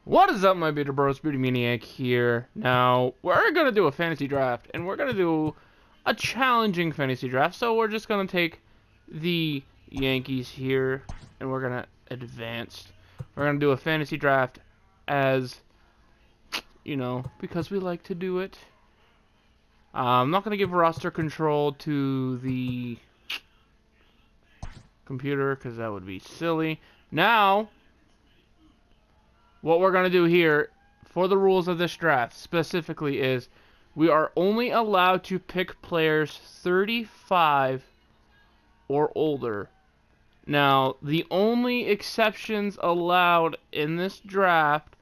What is up, my beta bros? Beauty Maniac here. Now, we're gonna do a fantasy draft, and we're gonna do a challenging fantasy draft. So we're just gonna take the Yankees here, and we're gonna advance. We're gonna do a fantasy draft as, you know, because we like to do it. I'm not gonna give roster control to the computer, because that would be silly. Now, what we're going to do here for the rules of this draft specifically is we are only allowed to pick players 35 or older. Now, the only exceptions allowed in this draft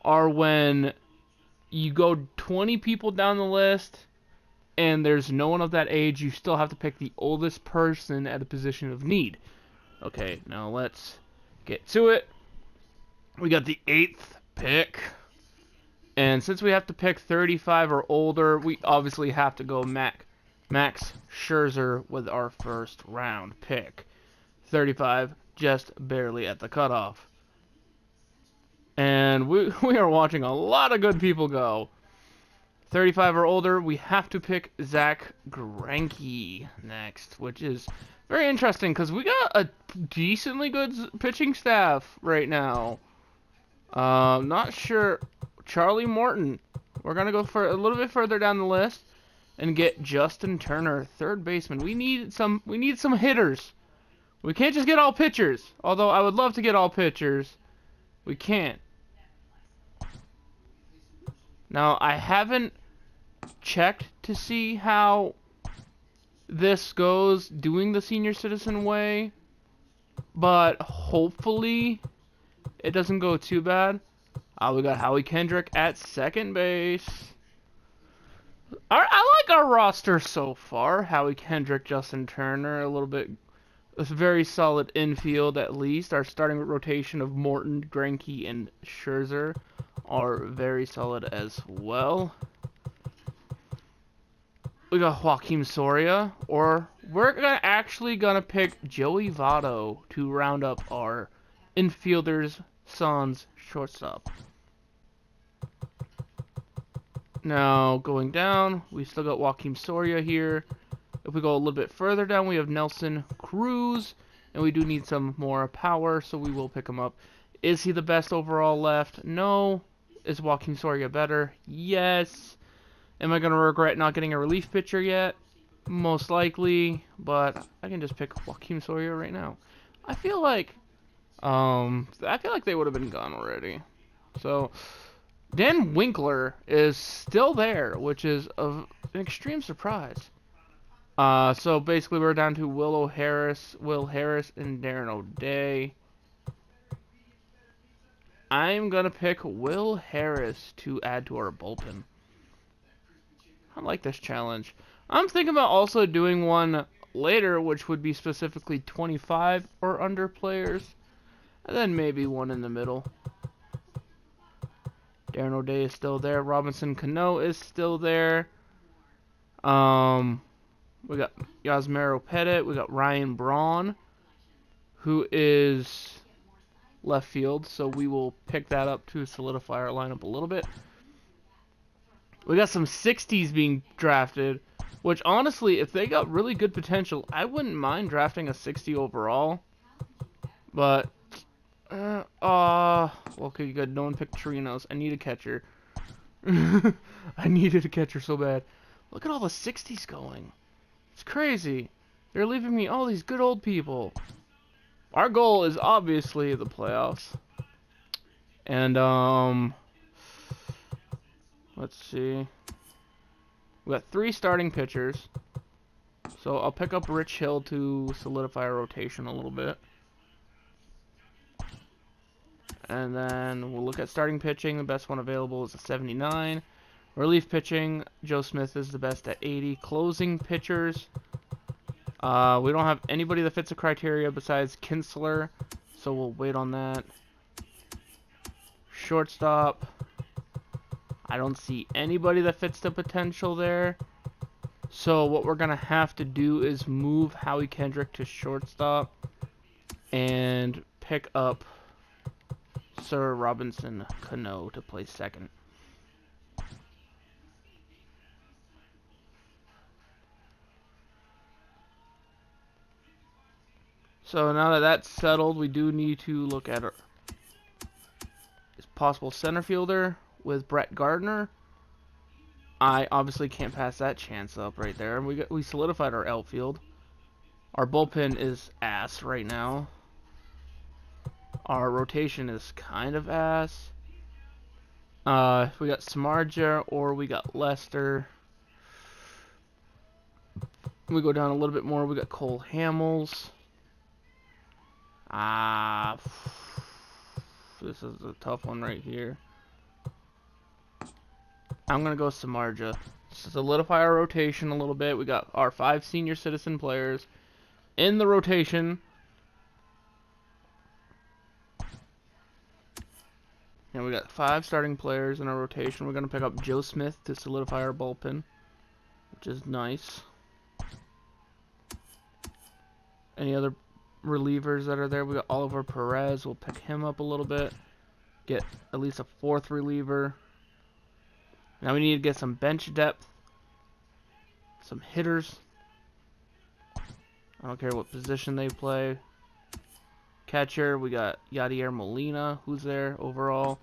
are when you go 20 people down the list and there's no one of that age. You still have to pick the oldest person at a position of need. Okay, now let's get to it. We got the 8th pick. And since we have to pick 35 or older, we obviously have to go Max Scherzer with our first round pick. 35, just barely at the cutoff. And we are watching a lot of good people go. 35 or older, we have to pick Zach Greinke next, which is very interesting because we got a decently good pitching staff right now. Not sure. Charlie Morton. We're gonna go for a little bit further down the list and get Justin Turner, third baseman. We need some hitters. We can't just get all pitchers. Although I would love to get all pitchers, we can't. Now I haven't checked to see how this goes doing the senior citizen way, but hopefully it doesn't go too bad. We got Howie Kendrick at second base. I like our roster so far. Howie Kendrick, Justin Turner, a very solid infield at least. Our starting rotation of Morton, Greinke, and Scherzer are very solid as well. We got Joakim Soria, or we're actually gonna pick Joey Votto to round up our infielders, Suns, shortstop. Now, going down, we still got Joakim Soria here. If we go a little bit further down, we have Nelson Cruz, and we do need some more power, so we will pick him up. Is he the best overall left? No. Is Joakim Soria better? Yes. Am I going to regret not getting a relief pitcher yet? Most likely, but I can just pick Joakim Soria right now. I feel like they would have been gone already. So, Dan Winkler is still there, which is an extreme surprise. So basically we're down to Will Harris, and Darren O'Day. I'm going to pick Will Harris to add to our bullpen. I like this challenge. I'm thinking about also doing one later, which would be specifically 25 or under players. And then maybe one in the middle. Darren O'Day is still there. Robinson Cano is still there. We got Yasmero Pettit. We got Ryan Braun, who is left field. So we will pick that up to solidify our lineup a little bit. We got some 60s being drafted, which honestly, if they got really good potential, I wouldn't mind drafting a 60 overall. But, okay, good. No one picked Torinos. I need a catcher. I needed a catcher so bad. Look at all the 60s going. It's crazy. They're leaving me all these good old people. Our goal is obviously the playoffs. And, let's see. We got 3 starting pitchers. So I'll pick up Rich Hill to solidify our rotation a little bit. And then we'll look at starting pitching. The best one available is a 79. Relief pitching, Joe Smith is the best at 80. Closing pitchers, we don't have anybody that fits the criteria besides Kinsler, so we'll wait on that. Shortstop, I don't see anybody that fits the potential there. So what we're going to have to do is move Howie Kendrick to shortstop and pick up Sir Robinson Cano to play second. So now that that's settled, we do need to look at our possible center fielder with Brett Gardner. I obviously can't pass that chance up right there. We solidified our outfield. Our bullpen is ass right now. Our rotation is kind of ass. We got Samardzija or we got Lester. We go down a little bit more. We got Cole Hamels. This is a tough one right here. I'm gonna go Samardzija. Solidify our rotation a little bit. We got our 5 senior citizen players in the rotation. And we got 5 starting players in our rotation. We're gonna pick up Joe Smith to solidify our bullpen, which is nice. Any other relievers that are there? We got Oliver Perez. We'll pick him up a little bit. Get at least a 4th reliever. Now we need to get some bench depth. Some hitters. I don't care what position they play. Catcher, we got Yadier Molina, who's there overall.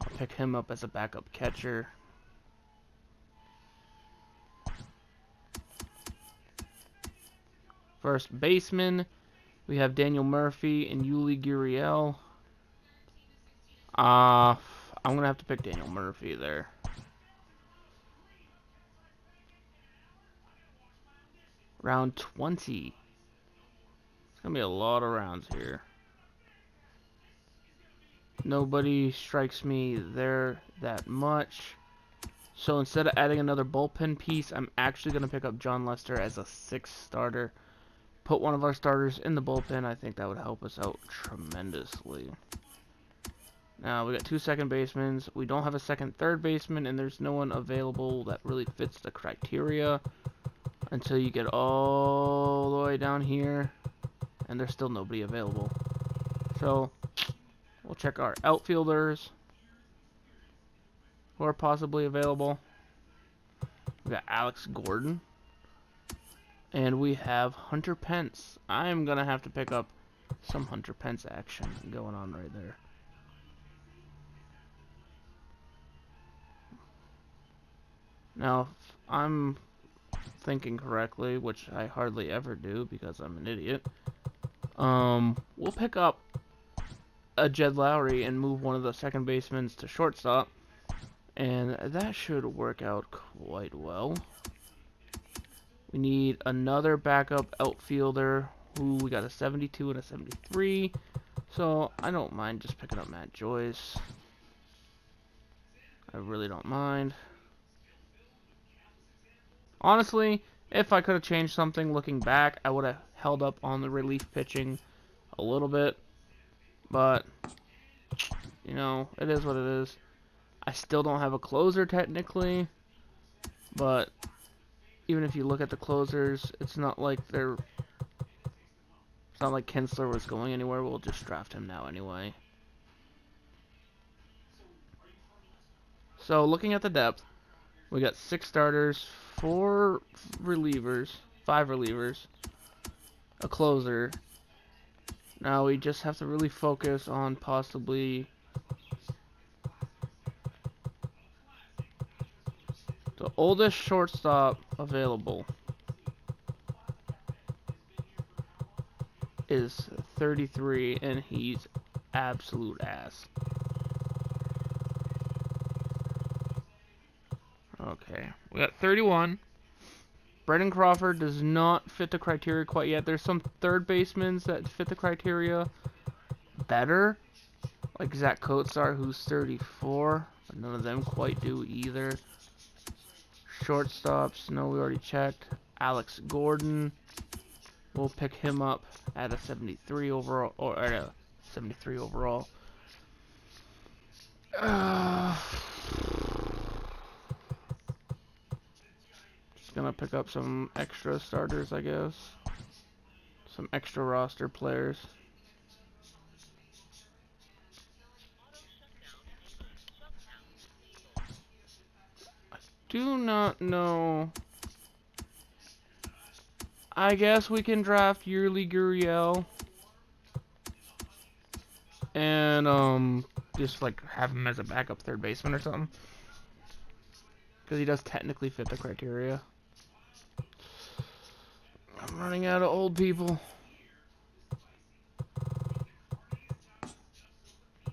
I'll pick him up as a backup catcher. First baseman, we have Daniel Murphy and Yuli Gurriel. I'm going to have to pick Daniel Murphy there. Round 20. It's going to be a lot of rounds here. Nobody strikes me there that much. So instead of adding another bullpen piece, I'm actually going to pick up John Lester as a 6th starter. Put one of our starters in the bullpen. I think that would help us out tremendously. Now, we got 2 second basemen. We don't have a second third baseman, and there's no one available that really fits the criteria until you get all the way down here, and there's still nobody available. So, we'll check our outfielders who are possibly available. We got Alex Gordon. And we have Hunter Pence. I'm going to have to pick up some Hunter Pence action going on right there. Now, if I'm thinking correctly, which I hardly ever do because I'm an idiot, we'll pick up a Jed Lowry and move one of the second basemen to shortstop. And that should work out quite well. We need another backup outfielder who we got a 72 and a 73. So I don't mind just picking up Matt Joyce. I really don't mind. Honestly, if I could have changed something looking back, I would have held up on the relief pitching a little bit. But, you know, it is what it is. I still don't have a closer technically. But even if you look at the closers, it's not like Kinsler was going anywhere. We'll just draft him now anyway. So looking at the depth, we got 6 starters, 4 relievers, 5 relievers, a closer. Now we just have to really focus on possibly the oldest shortstop available is 33, and he's absolute ass. Okay, we got 31. Brendan Crawford does not fit the criteria quite yet. There's some third basemen that fit the criteria better, like Zach Kotsar, who's 34, but none of them quite do either. Shortstops, no, we already checked. Alex Gordon, we'll pick him up at a 73 overall, or at a 73 overall. Just gonna pick up some extra starters, I guess. Some extra roster players. do not know. I guess we can draft Yearly Gurriel. And, just, like, have him as a backup third baseman or something. Because he does technically fit the criteria. I'm running out of old people.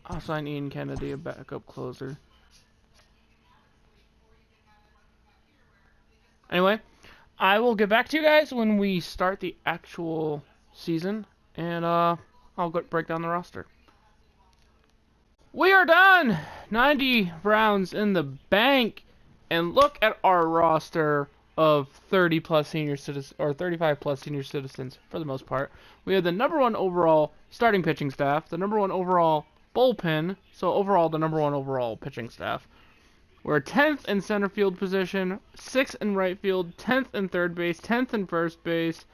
I'll sign Ian Kennedy, a backup closer. Anyway, I will get back to you guys when we start the actual season. And, I'll go break down the roster. We are done! 90 rounds in the bank. And look at our roster of 30 plus senior citizens, or 35 plus senior citizens for the most part. We have the #1 overall starting pitching staff, the #1 overall bullpen, so overall the #1 overall pitching staff. We're 10th in center field position, 6th in right field, 10th in third base, 10th in first base,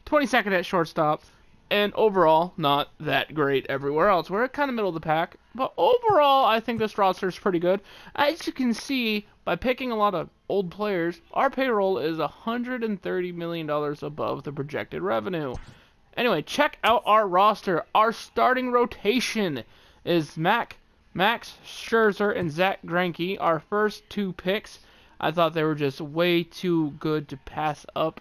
22nd at shortstop, and overall, not that great everywhere else. We're kind of middle of the pack, but overall, I think this roster is pretty good. As you can see, by picking a lot of old players, our payroll is $130 million above the projected revenue. Anyway, check out our roster. Our starting rotation is Max Scherzer and Zach Greinke, our first 2 picks. I thought they were just way too good to pass up.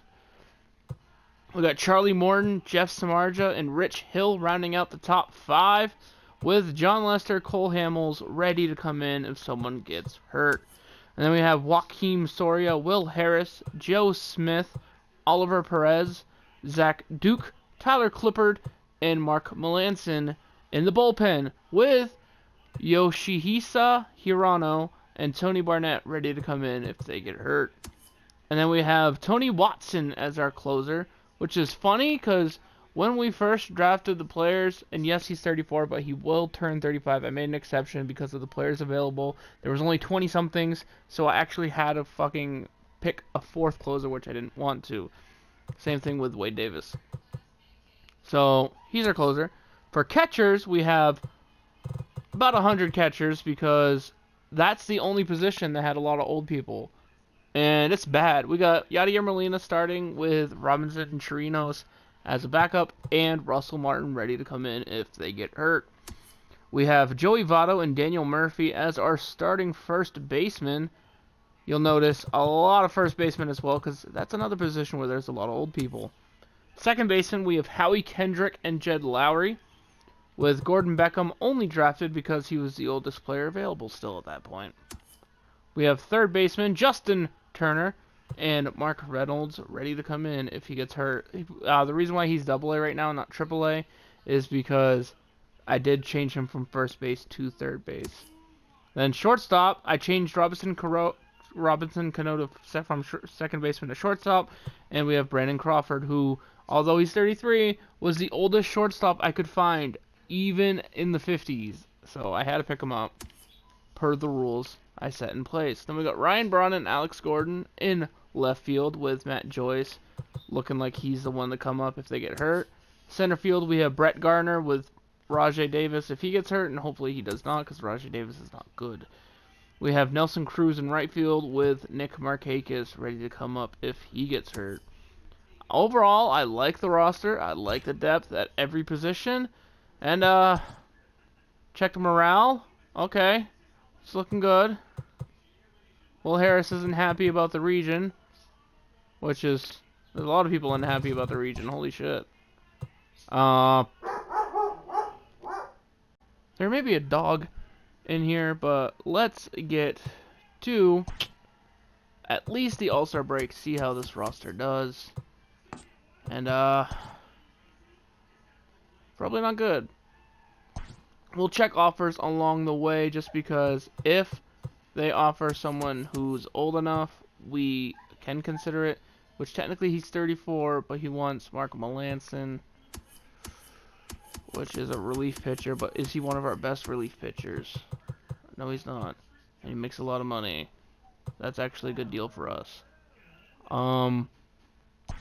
We got Charlie Morton, Jeff Samardzija, and Rich Hill rounding out the top 5, with John Lester, Cole Hamels ready to come in if someone gets hurt. And then we have Joakim Soria, Will Harris, Joe Smith, Oliver Perez, Zach Duke, Tyler Clippard, and Mark Melancon in the bullpen, with Yoshihisa Hirano and Tony Barnett ready to come in if they get hurt. And then we have Tony Watson as our closer, which is funny because when we first drafted the players, and yes, he's 34, but he will turn 35. I made an exception because of the players available. There was only 20-somethings, so I actually had to fucking pick a 4th closer, which I didn't want to. Same thing with Wade Davis. So, he's our closer. For catchers, we have about 100 catchers because that's the only position that had a lot of old people. And it's bad. We got Yadier Molina starting with Robinson and Chirinos as a backup, and Russell Martin ready to come in if they get hurt. We have Joey Votto and Daniel Murphy as our starting first baseman. You'll notice a lot of first basemen as well, because that's another position where there's a lot of old people. Second baseman, we have Howie Kendrick and Jed Lowry, with Gordon Beckham only drafted because he was the oldest player available still at that point. We have third baseman Justin Turner and Mark Reynolds ready to come in if he gets hurt. The reason why he's AA right now, not AAA, is because I did change him from first base to third base. Then shortstop, I changed Robinson Cano from second baseman to shortstop, and we have Brandon Crawford, who, although he's 33, was the oldest shortstop I could find, even in the 50s. So I had to pick him up per the rules I set in place. Then we got Ryan Braun and Alex Gordon in left field, with Matt Joyce looking like he's the one to come up if they get hurt. Center field, we have Brett Gardner with Rajay Davis if he gets hurt, and hopefully he does not, because Rajay Davis is not good. We have Nelson Cruz in right field with Nick Markakis ready to come up if he gets hurt. Overall, I like the roster. I like the depth at every position. And, check the morale. Okay. It's looking good. Will Harris isn't happy about the region, which is, there's a lot of people unhappy about the region. Holy shit. There may be a dog in here, but let's get to at least the All-Star break, see how this roster does. And, probably not good. We'll check offers along the way, just because if they offer someone who's old enough, we can consider it. Which technically he's 34, but he wants Mark Melancon, which is a relief pitcher. But is he one of our best relief pitchers? No, he's not. And he makes a lot of money. That's actually a good deal for us. I'll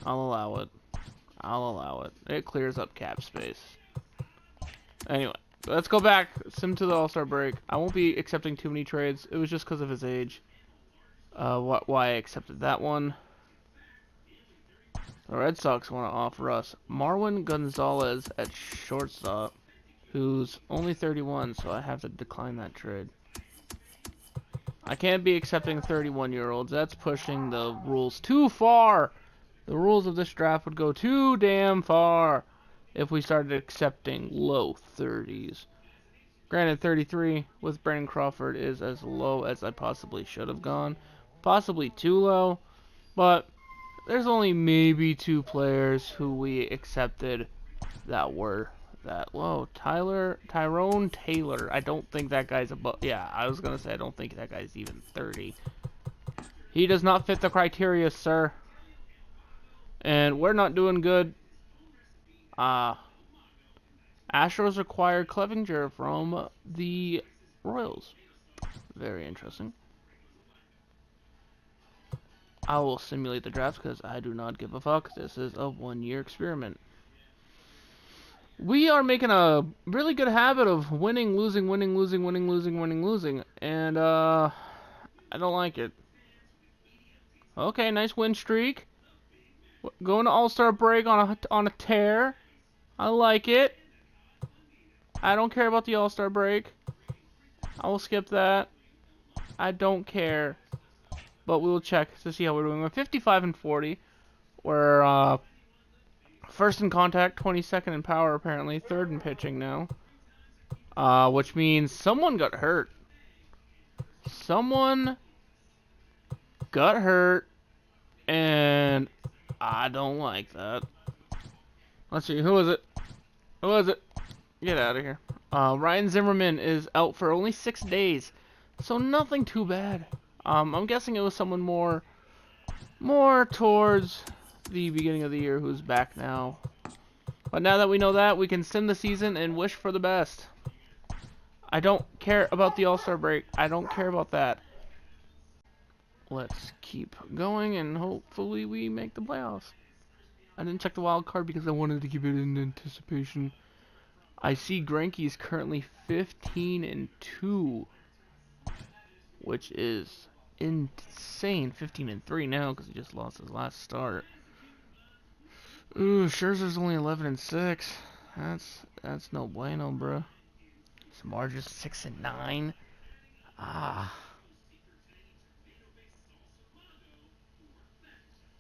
allow it. I'll allow it. It clears up cap space. Anyway, let's go back to the All-Star break. I won't be accepting too many trades. It was just because of his age. why I accepted that one. The Red Sox want to offer us Marwin Gonzalez at shortstop, who's only 31, so I have to decline that trade. I can't be accepting 31-year-olds. That's pushing the rules too far. The rules of this draft would go too damn far if we started accepting low 30s. Granted, 33 with Brandon Crawford is as low as I possibly should have gone. Possibly too low, but there's only maybe 2 players who we accepted that were that low. Tyrone Taylor. I don't think that guy's above. Yeah, I was gonna say I don't think that guy's even 30. He does not fit the criteria, sir. And we're not doing good. Astros acquired Clevinger from the Royals. Very interesting. I will simulate the draft because I do not give a fuck. This is a 1-year experiment. We are making a really good habit of winning, losing, winning, losing, winning, losing, winning, losing. And, I don't like it. Okay, nice win streak. Going to All-Star break on a tear. I like it. I don't care about the All-Star break. I will skip that. I don't care. But we will check to see how we're doing. We're 55 and 40. We're, first in contact, 22nd in power apparently, 3rd in pitching now. Which means someone got hurt. Someone got hurt, and I don't like that. Let's see, who is it? Who is it? Get out of here. Ryan Zimmerman is out for only 6 days, so nothing too bad. I'm guessing it was someone more towards the beginning of the year who's back now. But now that we know that, we can sim the season and wish for the best. I don't care about the All-Star break. I don't care about that. Let's keep going and hopefully we make the playoffs. I didn't check the wild card because I wanted to keep it in anticipation. I see Greinke is currently 15 and 2, which is insane. 15 and 3 now because he just lost his last start. Ooh, Scherzer's only 11 and 6. That's no bueno, bro. Samardzija 6 and 9.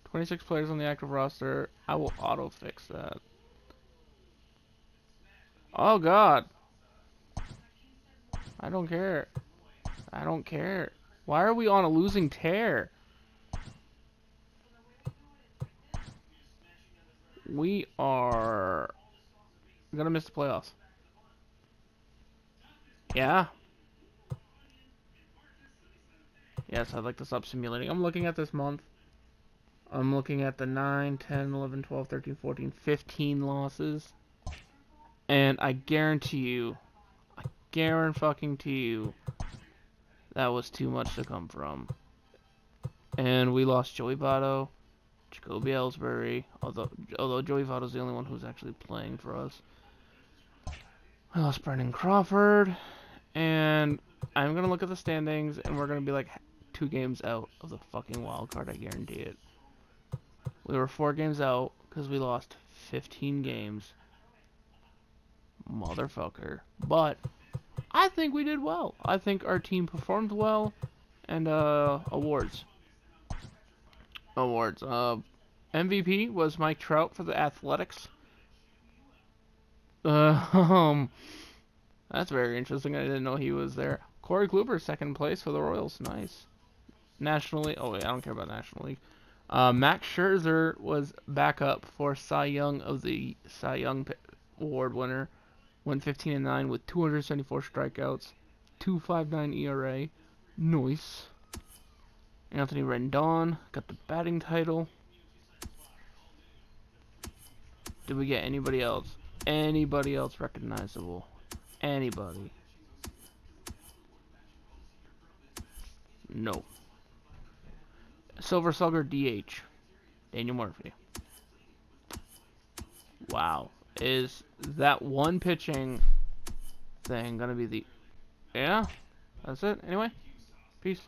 26 players on the active roster. I will auto fix that. Oh god. I don't care. I don't care. Why are we on a losing tear? We are gonna miss the playoffs. Yeah. Yes, I'd like to stop simulating. I'm looking at this month. I'm looking at the 9, 10, 11, 12, 13, 14, 15 losses. And I guarantee you, that was too much to come from. And we lost Joey Votto, Jacoby Ellsbury, although Joey Votto's the only one who's actually playing for us. We lost Brandon Crawford, and I'm gonna look at the standings, and we're gonna be like 2 games out of the fucking wild card. I guarantee it. We were 4 games out because we lost 15 games. Motherfucker. But I think we did well. I think our team performed well. And awards. MVP was Mike Trout for the Athletics. That's very interesting. I didn't know he was there. Corey Kluber, 2nd place for the Royals. Nice. National League. Oh wait, I don't care about National League. Max Scherzer was backup for Cy Young of the Cy Young Award winner. Went 15 and 9 with 274 strikeouts, 2.59 ERA. Nice. Anthony Rendon got the batting title. Did we get anybody else? Anybody else recognizable? Anybody? No. Silver Slugger DH. Daniel Murphy. Wow. Is that one pitching thing gonna be the... Yeah? That's it? Anyway? Peace.